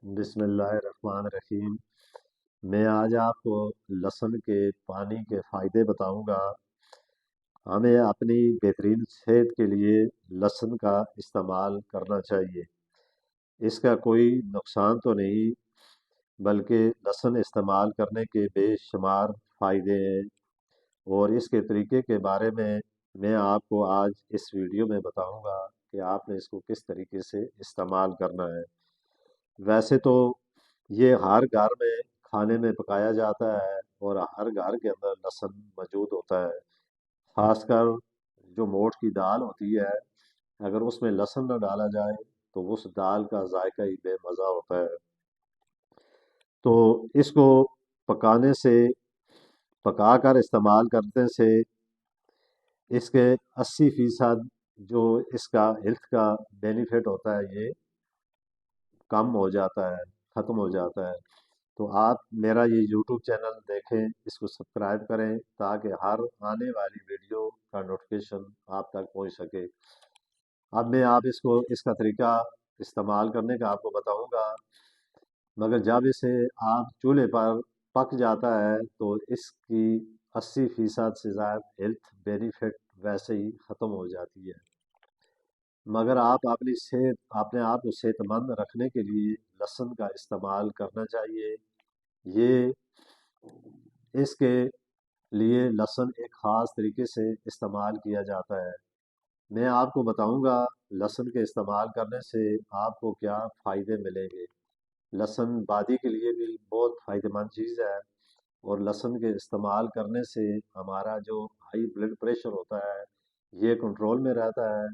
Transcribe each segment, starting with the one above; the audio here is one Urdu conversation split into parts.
بسم اللہ الرحمن الرحیم۔ میں آج آپ کو لہسن کے پانی کے فائدے بتاؤں گا۔ ہمیں اپنی بہترین صحت کے لیے لہسن کا استعمال کرنا چاہیے۔ اس کا کوئی نقصان تو نہیں، بلکہ لہسن استعمال کرنے کے بے شمار فائدے ہیں، اور اس کے طریقے کے بارے میں آپ کو آج اس ویڈیو میں بتاؤں گا کہ آپ نے اس کو کس طریقے سے استعمال کرنا ہے۔ ویسے تو یہ ہر گھر میں کھانے میں پکایا جاتا ہے، اور ہر گھر کے اندر لہسن موجود ہوتا ہے۔ خاص کر جو موٹ کی دال ہوتی ہے، اگر اس میں لہسن نہ ڈالا جائے تو اس دال کا ذائقہ ہی بے مزہ ہوتا ہے۔ تو اس کو پکانے سے، پکا کر استعمال کرنے سے اس کے 80% جو اس کا ہیلتھ کا بینیفٹ ہوتا ہے یہ کم ہو جاتا ہے، ختم ہو جاتا ہے۔ تو آپ میرا یہ یوٹیوب چینل دیکھیں، اس کو سبسکرائب کریں تاکہ ہر آنے والی ویڈیو کا نوٹیفیکیشن آپ تک پہنچ سکے۔ اب میں اس کا طریقہ استعمال کرنے کا آپ کو بتاؤں گا، مگر جب اسے آپ چولہے پر پک جاتا ہے تو اس کی 80% سے زائد ہیلتھ بینیفٹ ویسے ہی ختم ہو جاتی ہے۔ مگر آپ اپنے آپ کو صحت مند رکھنے کے لیے لہسن کا استعمال کرنا چاہیے۔ یہ اس کے لیے لہسن ایک خاص طریقے سے استعمال کیا جاتا ہے۔ میں آپ کو بتاؤں گا لہسن کے استعمال کرنے سے آپ کو کیا فائدے ملیں گے۔ لہسن بادی کے لیے بھی بہت فائدہ مند چیز ہے، اور لہسن کے استعمال کرنے سے ہمارا جو ہائی بلڈ پریشر ہوتا ہے یہ کنٹرول میں رہتا ہے،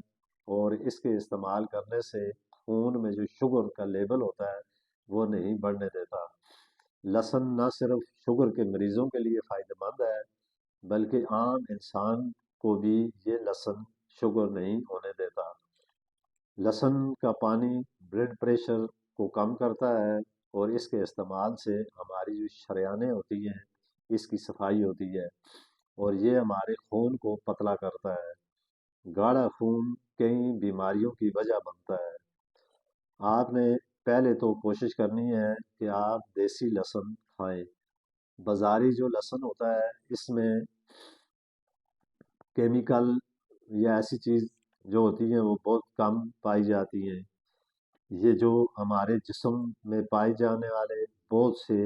اور اس کے استعمال کرنے سے خون میں جو شوگر کا لیول ہوتا ہے وہ نہیں بڑھنے دیتا۔ لہسن نہ صرف شوگر کے مریضوں کے لیے فائدہ مند ہے، بلکہ عام انسان کو بھی یہ لہسن شوگر نہیں ہونے دیتا۔ لہسن کا پانی بلڈ پریشر کو کم کرتا ہے، اور اس کے استعمال سے ہماری جو شریانیں ہوتی ہیں اس کی صفائی ہوتی ہے، اور یہ ہمارے خون کو پتلا کرتا ہے۔ گاڑھا خون کئی بیماریوں کی وجہ بنتا ہے۔ آپ نے پہلے تو کوشش کرنی ہے کہ آپ دیسی لہسن کھائیں۔ بازاری جو لہسن ہوتا ہے اس میں کیمیکل یا ایسی چیز جو ہوتی ہیں وہ بہت کم پائی جاتی ہیں۔ یہ جو ہمارے جسم میں پائے جانے والے بہت سے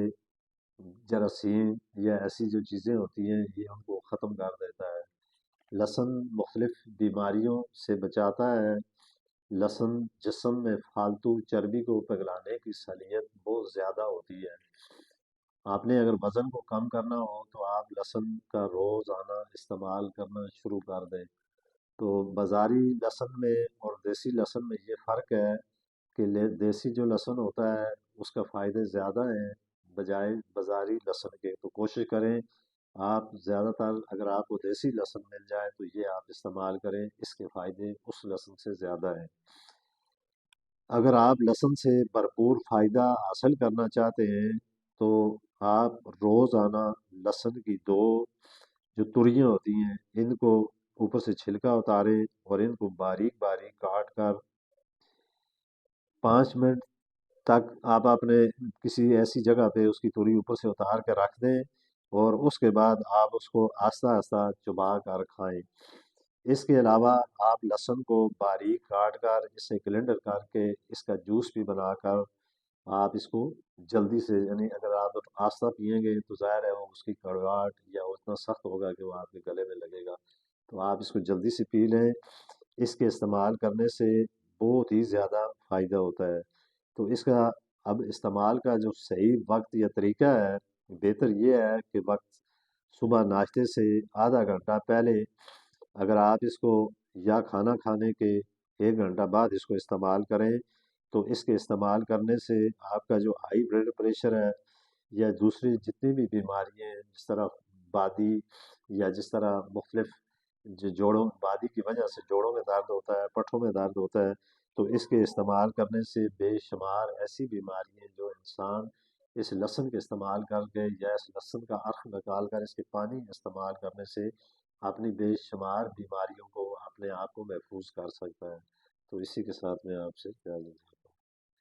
جراثیم یا ایسی جو چیزیں ہوتی ہیں یہ ان کو ختم کر دیتا ہے۔ لہسن مختلف بیماریوں سے بچاتا ہے۔ لہسن جسم میں فالتو چربی کو پگھلانے کی صلاحیت بہت زیادہ ہوتی ہے۔ آپ نے اگر وزن کو کم کرنا ہو تو آپ لہسن کا روزانہ استعمال کرنا شروع کر دیں۔ تو بازاری لہسن میں اور دیسی لہسن میں یہ فرق ہے کہ دیسی جو لہسن ہوتا ہے اس کا فائدے زیادہ ہیں بجائے بازاری لہسن کے۔ تو کوشش کریں آپ زیادہ تر اگر آپ کو دیسی لہسن مل جائے تو یہ آپ استعمال کریں، اس کے فائدے اس لہسن سے زیادہ ہیں۔ اگر آپ لہسن سے بھرپور فائدہ حاصل کرنا چاہتے ہیں تو آپ روزانہ لہسن کی دو جو تریاں ہوتی ہیں ان کو اوپر سے چھلکا اتاریں، اور ان کو باریک باریک کاٹ کر 5 منٹ تک آپ اپنے کسی ایسی جگہ پہ اس کی تھوڑی اوپر سے اتار کے رکھ دیں، اور اس کے بعد آپ اس کو آہستہ آہستہ چبا کر کھائیں۔ اس کے علاوہ آپ لہسن کو باریک کاٹ کر اسے گلینڈر کر کے اس کا جوس بھی بنا کر آپ اس کو جلدی سے، یعنی اگر آپ آہستہ پئیں گے تو ظاہر ہے وہ اس کی کڑواہٹ یا اتنا سخت ہوگا کہ وہ آپ کے گلے میں لگے گا، تو آپ اس کو جلدی سے پی لیں۔ اس کے استعمال کرنے سے بہت ہی زیادہ فائدہ ہوتا ہے۔ تو اس کا اب استعمال کا جو صحیح وقت یا طریقہ ہے، بہتر یہ ہے کہ وقت صبح ناشتے سے آدھا گھنٹہ پہلے اگر آپ اس کو، یا کھانا کھانے کے 1 گھنٹہ بعد اس کو استعمال کریں، تو اس کے استعمال کرنے سے آپ کا جو ہائی بلڈ پریشر ہے یا دوسری جتنی بھی بیماریاں ہیں، جس طرح بادی یا جس طرح مختلف جو جوڑوں بادی کی وجہ سے جوڑوں میں درد ہوتا ہے، پٹھوں میں درد ہوتا ہے، تو اس کے استعمال کرنے سے بے شمار ایسی بیماریاں جو انسان اس لہسن کے استعمال کر کے یا اس لہسن کا عرق نکال کر اس کے پانی استعمال کرنے سے اپنی بے شمار بیماریوں کو اپنے آپ کو محفوظ کر سکتا ہے۔ تو اسی کے ساتھ میں آپ سے اجازت۔